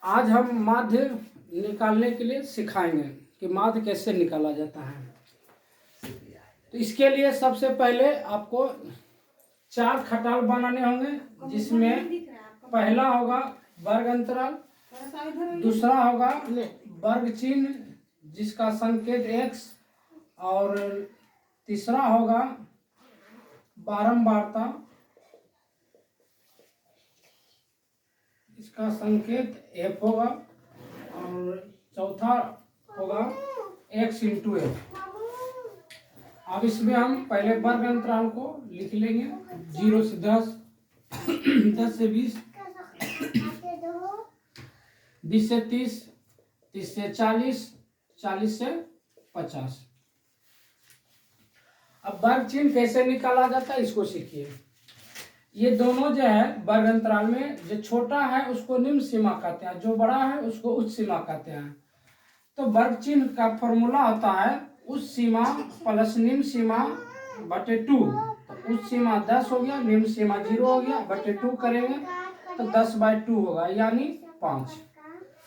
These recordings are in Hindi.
आज हम माध्य निकालने के लिए सिखाएंगे कि माध्य कैसे निकाला जाता है। तो इसके लिए सबसे पहले आपको 4 खटाल बनाने होंगे, जिसमें पहला होगा वर्ग अंतराल, दूसरा होगा वर्ग चिन्ह जिसका संकेत x, और तीसरा होगा बारंबारता, इसका संकेत f होगा, और चौथा होगा x इंटू f। अब इसमें हम पहले वर्ग अंतराल को लिख लेंगे, 0 से 10, 10 से 20, 20 से 30, 30 से 40, 40 से 50। अब वर्ग चिन्ह कैसे निकाला जाता है इसको सीखिए। ये दोनों जो है वर्ग अंतराल में, जो छोटा है उसको निम्न सीमा कहते हैं, जो बड़ा है उसको उच्च सीमा कहते हैं। तो वर्ग चिन्ह का फॉर्मूला होता है उच्च सीमा प्लस निम्न सीमा बटे 2। तो उच्च सीमा 10 हो गया, निम्न सीमा 0 हो गया, बटे 2 करेंगे तो 10/2 होगा, यानी 5।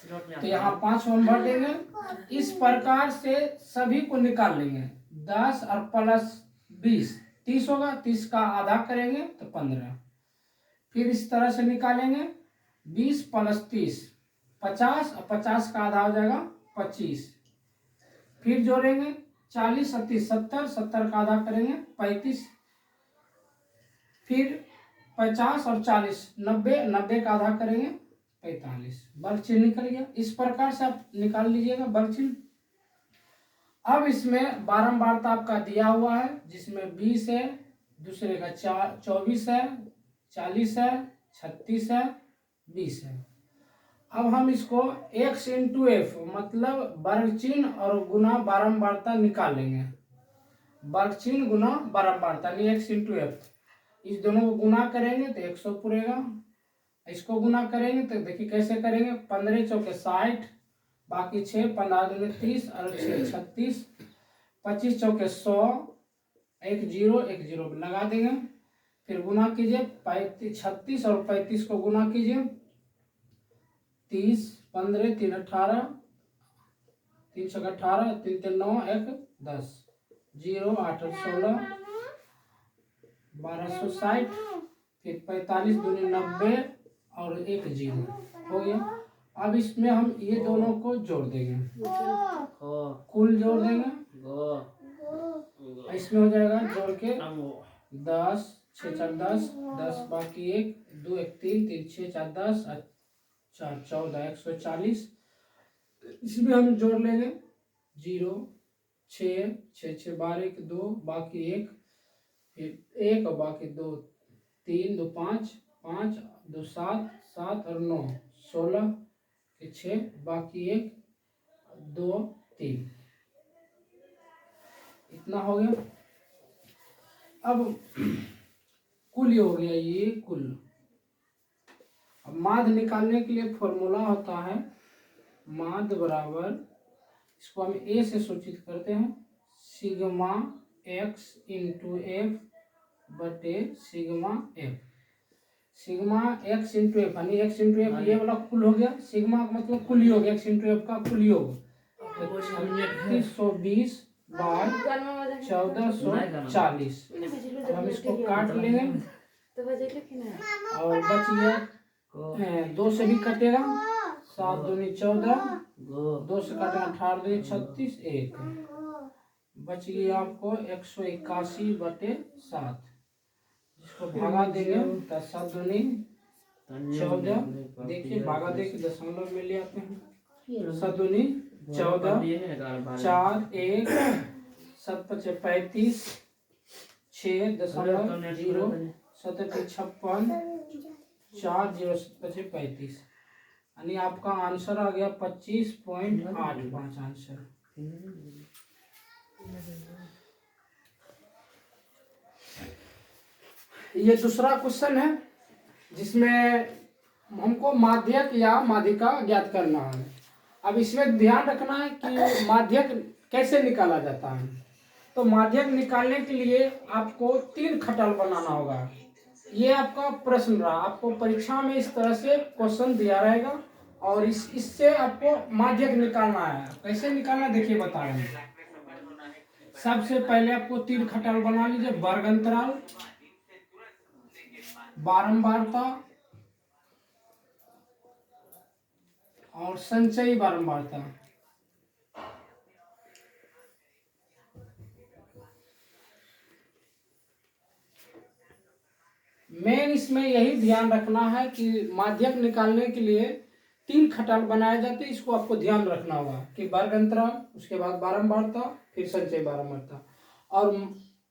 तो यहाँ 5 हम भर देंगे। इस प्रकार से सभी को निकाल लेंगे। 10 और प्लस 20 30 होगा, 30 का आधा करेंगे तो 15। फिर इस तरह से निकालेंगे, 20 प्लस 30 50, और 50 का आधा हो जाएगा 25। फिर जोड़ेंगे 40 और 30 70, 70 का आधा करेंगे 35। फिर 50 और 40 90, 90 का आधा करेंगे 45। वर्ग चिन्ह निकल गया। इस प्रकार से आप निकाल लीजिएगा वर्ग चिन्ह। अब इसमें बारंबारता आपका दिया हुआ है, जिसमें 20 है, दूसरे का 24 है, 40 है, 36 है, 20 है। अब हम इसको x इंटू एफ मतलब वर्ग चिन्ह और गुना बारंबारता निकाल लेंगे। वर्ग चिन्ह गुना बारंबारता यानी x इंटू एफ। इस दोनों को गुना करेंगे तो 100 पूरेगा। इसको गुना करेंगे तो देखिए कैसे करेंगे, 15 चौके 60, बाकी 6, 15 दूनी 30 और 6 36, 25 चौके 100, 1 0 1 0 लगा देंगे। फिर गुना कीजिए, 36 और 35 को गुना कीजिए, 30 15 3 18, 3 6 18, 3 3 9 1 10, 0 8 16, 1260, फिर 45 दूनी 90 और 1 0 हो गया। अब इसमें हम ये दोनों को जोड़ देंगे, कुल जोड़ देंगे। इसमें हो जाएगा जोड़ के 10 6 4 10, 10 बाकी 1 2 1 3 3 6 4 10 4 14 140। इसमें हम जोड़ लेंगे 0 6 6 6 12 1 2 बाकी 1, फिर 1 और बाकी 2 3 2 5 5 2 7 7 और 9 16 के 6 बाकी 1 2 3, इतना हो गया। अब कुल हो गया, ये कुल। अब माध्य निकालने के लिए फॉर्मूला होता है माध्य बराबर, इसको हम ए से सूचित करते हैं, सिग्मा x इंटू एफ बटे sigma F. Sigma x into F यानी x इंटू एफ ये वाला कुल हो गया, सिग्मा का मतलब कुल योग, x इंटू एफ का कुल योग 3620 बाय 1440। हम इसको काट लेंगे और बच गया 2 से भी कटेगा, 7 दूनी 14, 2 से काटेगा 18 दूनी 36, 1 बच गया आपको 181 बटे 7। इसको भागा देंगे तो 7 दूनी 14, देखिए भागा दे के दशमलव में ले आते हैं, 7 दूनी 14, 4 1 7 5 35, 6 दशमलव 0 7 56, 4 0 7 35, यानी आपका आंसर आ गया 25.85 आंसर। ये दूसरा क्वेश्चन है, जिसमें हमको माध्यक या माध्यिका ज्ञात करना है। अब इसमें ध्यान रखना है कि माध्यक कैसे निकाला जाता है। तो माध्यक निकालने के लिए आपको 3 खटाल बनाना होगा। ये आपका प्रश्न रहा, आपको परीक्षा में इस तरह से क्वेश्चन दिया रहेगा और इससे आपको माध्यक निकालना है। कैसे निकालना देखिए बता रहे हैं। सबसे पहले आपको तीन खटाल बना लीजिए, वर्ग अंतराल, बारंबारता और संचयी बारंबारता। मेन इसमें यही ध्यान रखना है कि माध्यक निकालने के लिए तीन खटाल बनाए जाते हैं। इसको आपको ध्यान रखना होगा कि वर्ग अंतराल, उसके बाद बारंबारता, फिर संचयी बारंबारता। और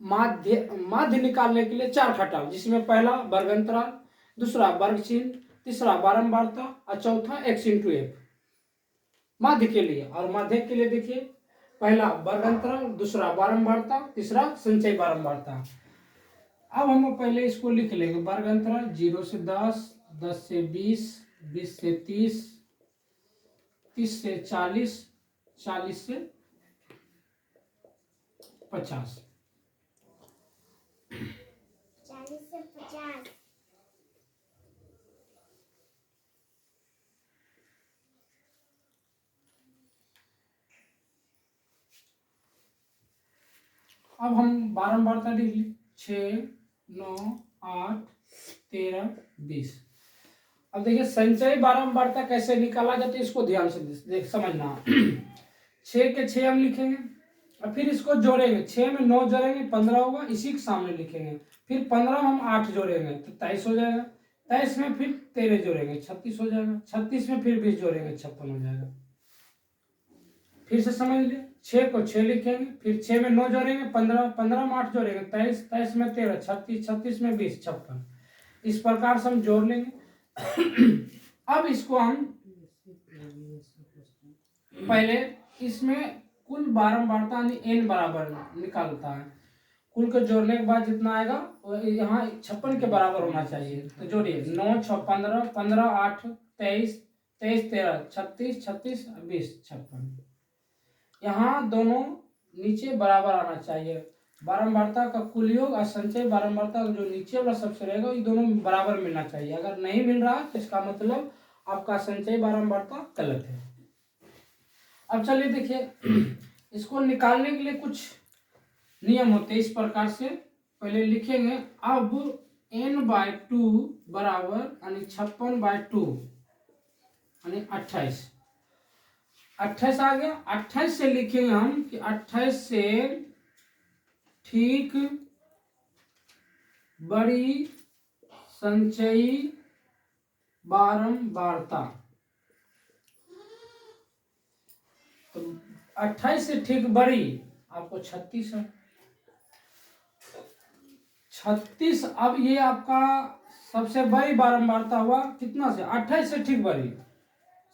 माध्य निकालने के लिए चार खटाल, जिसमें पहला वर्ग अंतराल, दूसरा वर्ग चिन्ह, तीसरा बारंबारता और चौथा x × f माध्य के लिए। और माध्य के लिए देखिए पहला वर्ग अंतराल, दूसरा बारंबारता, तीसरा संचयी बारंबारता। अब हम पहले इसको लिख लेंगे। वर्ग अंतराल 0 से 10, 10 से 20, 20 से 30, 30 से 40, 40 से 50, 40 से 50। अब हम बारंबारता लिख ली, 6, 9, 8, 13, 20। अब देखिए संचयी बारंबारता कैसे निकाला जाता है, इसको ध्यान से देख समझना। 6 के 6 हम लिखेंगे और फिर इसको जोड़ेंगे। 6 में 9 जोड़ेंगे 15 होगा, इसी के सामने लिखेंगे। फिर 15 में हम 8 जोड़ेंगे तो 23 हो जाएगा। 23 में फिर 13 जोड़ेंगे 36 हो जाएगा। 36 में फिर 20 जोड़ेंगे 56 हो जाएगा। फिर से समझ लीजिए, 6 को 6 लिखेंगे, फिर 6 में 9 जोड़ेंगे 15, 15 में 8 जोड़ेंगे 23, 23 में 13, 36, 36 में 20, 56। इस प्रकार से हम जोड़ लेंगे। अब इसको हम पहले इसमें कुल बारंबारता n बराबर निकालता है। कुल को जोड़ने के बाद जितना आएगा वो यहाँ 56 के बराबर होना चाहिए। तो जोड़िए 9, 6, 15, 15, 8, 23, 23, 13, 36, 36, 20, 56। यहाँ दोनों नीचे बराबर आना चाहिए। बारंबारता का कुल योग और संचय बारंबारता का जो नीचे वाला सबसे रहेगा ये दोनों बराबर मिलना चाहिए। अगर नहीं मिल रहा तो इसका मतलब आपका संचय बारंबारता गलत है। अब चलिए देखिए, इसको निकालने के लिए कुछ नियम होते हैं। इस प्रकार से पहले लिखेंगे। अब n/2 बराबर यानी 56/2 यानी 28। 28 आ गया। 28 से लिखेंगे हम कि 28 से ठीक बड़ी संचयी बारंबारता। तो 28 से ठीक बड़ी आपको 36 है। 36 अब ये आपका सबसे बड़ी बारंबारता हुआ कितना से 28 से ठीक बड़ी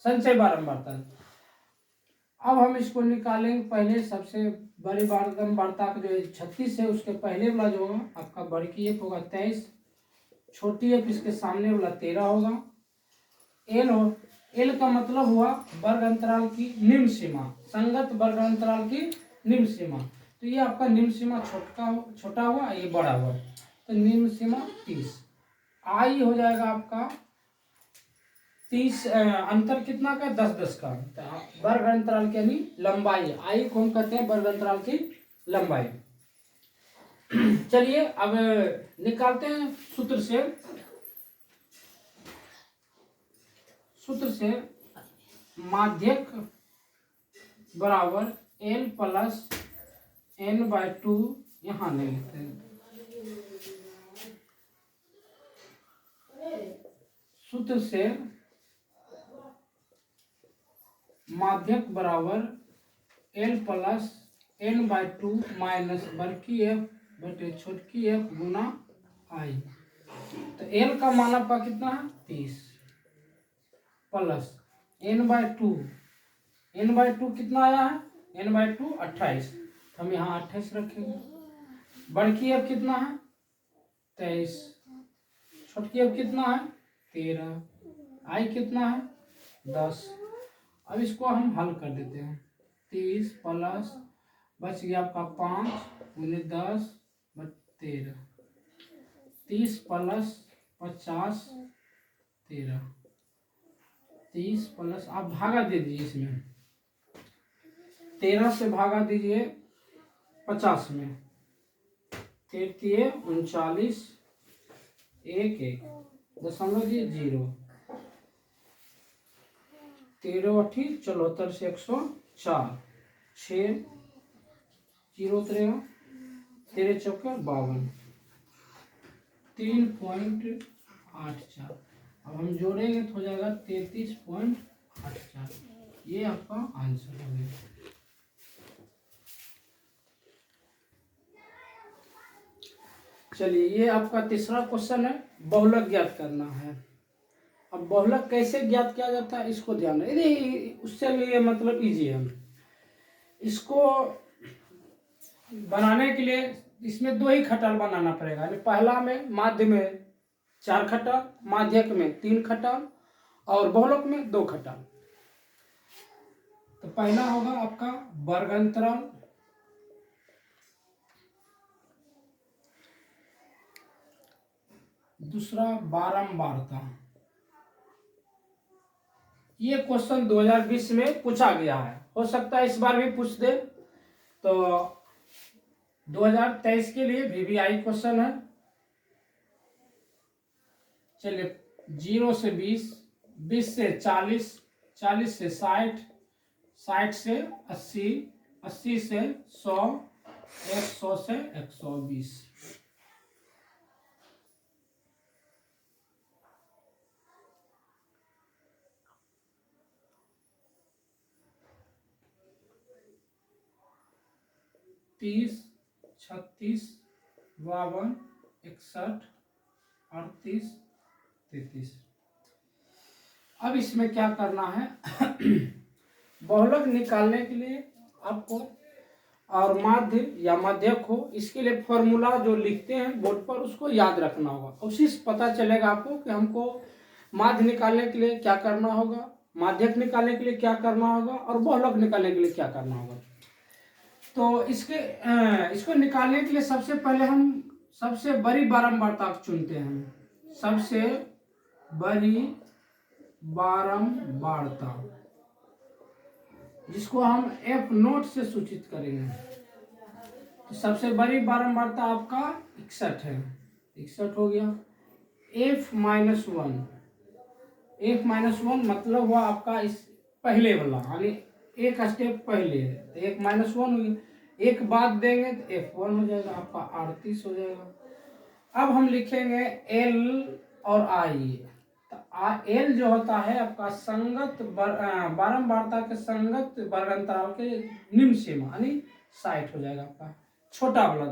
संचय बारंबारता। अब हम इसको निकालेंगे। पहले सबसे बड़ी बारंबारता का जो 36 है उसके पहले वाला जो होगा आपका बड़ी एफ होगा 23, छोटी एफ इसके सामने वाला 13 होगा। एल का मतलब हुआ वर्ग अंतराल की निम्न सीमा, संगत वर्ग अंतराल की निम्न सीमा। तो ये आपका निम्न सीमा छोटा हुआ, ये बड़ा हुआ। तो निम्न सीमा 30। आई हो जाएगा आपका 30, अंतर कितना का 10-10 का। वर्ग अंतराल की यानी लंबाई, आई को हम कहते हैं वर्ग अंतराल की लंबाई। चलिए अब निकालते हैं सूत्र से। माध्यक बराबर l प्लस n/2 यहाँ ले लेते हैं। सूत्र से माध्यक बराबर l प्लस n/2 माइनस बड़की एफ बटे छोटकी एफ गुना आई। तो l का मान आपका कितना है 30 प्लस n/2 कितना आया है n/2 28। तो हम यहाँ 28 रखेंगे। बड़की एफ कितना है 23, छोटकी एफ कितना है 13, आई कितना है 10। अब इसको हम हल कर देते हैं। 30 प्लस बच गया आपका 5 × 10 / 13, 30 प्लस 50 13, 30 प्लस आप भागा दे दीजिए इसमें, 13 से भागा दीजिए 50 में, 39 एक एक दशमलव दिए 0, 13 अठी 74 से 104, 6 0 उतरेगा, 13 चौके 52, 3.84। अब हम जोड़ेंगे तो हो जाएगा 33.84। ये आपका आंसर हो गया। चलिए ये आपका तीसरा क्वेश्चन है, बहुलक ज्ञात करना है। अब बहुलक कैसे ज्ञात किया जाता है इसको ध्यान रखिए, उससे लिए मतलब इजी है। इसको बनाने के लिए इसमें 2 ही खटल बनाना पड़ेगा, पहला में माध्य में 4 खटल, माध्यक में 3 खटल और बहुलक में 2 खटल। तो पहला होगा आपका वर्गांतरण, दूसरा बारंबारता। ये क्वेश्चन 2020 में पूछा गया है, हो सकता है इस बार भी पूछ दे। तो 2023 के लिए VVI क्वेश्चन है। चलिए 0 से 20, 20 से 40, 40 से 60, 60 से 80, 80 से 100, 100 से 120। तीस, 36, 52, 61, 38, 33। अब इसमें क्या करना है बहुलक निकालने के लिए आपको और माध्य या माध्यक हो, इसके लिए फॉर्मूला जो लिखते हैं बोर्ड पर उसको याद रखना होगा। उसी से पता चलेगा आपको कि हमको माध्य निकालने के लिए क्या करना होगा, माध्यक निकालने के लिए क्या करना होगा और बहुलक निकालने के लिए क्या करना होगा। तो इसको निकालने के लिए सबसे पहले हम सबसे बड़ी बारंबारता चुनते हैं, सबसे बड़ी बारंबारता, जिसको हम F नोट से सूचित करेंगे। तो सबसे बड़ी बारंबारता आपका 61 है, 61 हो गया। F-1, F-1 मतलब हुआ आपका इस पहले वाला, यानी एक स्टेप पहले है तो F-1 हो गया। एक बाद देंगे तो F1 हो जाएगा, आपका 38 हो जाएगा। अब हम लिखेंगे L और I। तो L जो होता है आपका संगत बारंबारता के संगत वर्गांतराल के निम्न सीमा, यानी 60 हो जाएगा आपका छोटा वाला।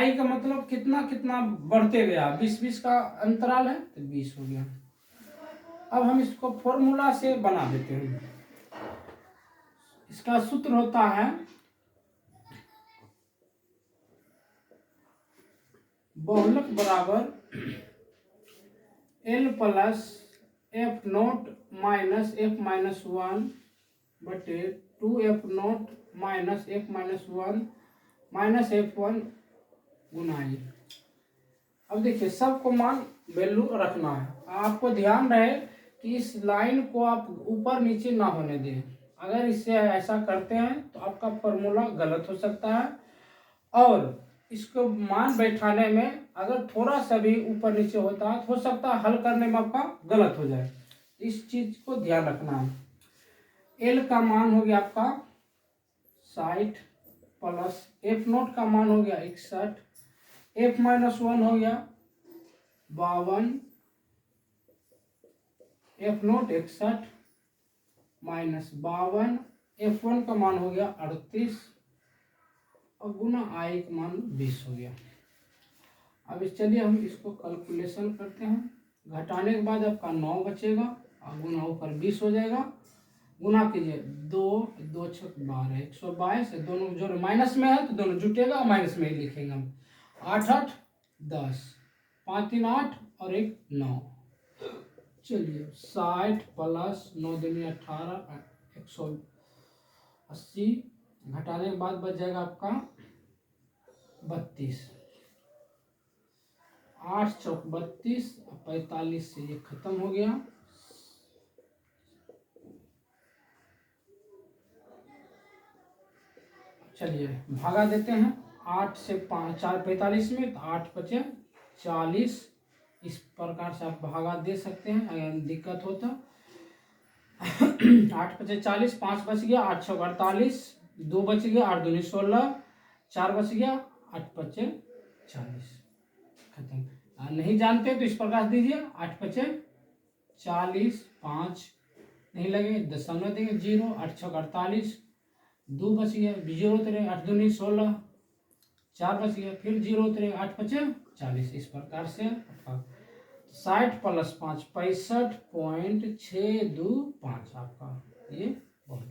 I का मतलब कितना कितना बढ़ते गया, 20-20 का अंतराल है तो 20 हो गया। अब हम इसको फॉर्मूला से बना देते हैं। इसका सूत्र होता है बहुलक बराबर L plus F note minus F-1 बटे 2F note minus F-1 minus F1 Guna I। अब देखिए सबको मान वैल्यू रखना है। आपको ध्यान रहे कि इस लाइन को आप ऊपर नीचे ना होने दें। अगर इससे ऐसा करते हैं तो आपका फॉर्मूला गलत हो सकता है, और इसको मान बैठाने में अगर थोड़ा सा भी ऊपर नीचे होता है तो हो सकता है हल करने में आपका गलत हो जाए। इस चीज को ध्यान रखना है। L का मान हो गया आपका 60 प्लस F नोट का मान हो गया 61, F-1 हो गया 52, F नोट 61 माइनस 52, F1 का मान हो गया 38 और गुना I का मान 20 हो गया। अब चलिए हम इसको कैलकुलेशन करते हैं। घटाने के बाद आपका 9 बचेगा और गुना ऊपर 20 हो जाएगा। गुना कीजिए 2 2 6 12, 122 दोनों जोड़ माइनस में है तो दोनों जुटेगा, माइनस में ही लिखेंगे हम। 8 8 10, 5 3 8 और 1 9। चलिए 60 प्लस 9 दूनी 18, 180। घटाने के बाद बच जाएगा आपका 32। 8 चौक 32, 45 से ये खत्म हो गया। चलिए भागा देते हैं। 8 से 5 4 45 में, तो 8 बचे 40। इस प्रकार से आप भागा दे सकते हैं अगर दिक्कत हो तो। 8 बचे 40, 5 बच गया, 8 छः 48, 2 बच गया, 8 दूनी 16, 4 बच गया, 8 बचे 40। खत्म। नहीं जानते तो इस प्रकार से दीजिए, 8 बचे 40, 5 नहीं लगे, दशमलव देंगे 0, 8 छः 48, 2 बच गया, 0 उतरे, 8 दूनी 16, 4 बच गया, फिर 0 उतरे, 8 बचे 40। इस प्रकार से 60 + 5 65.625 आपका ये बहुत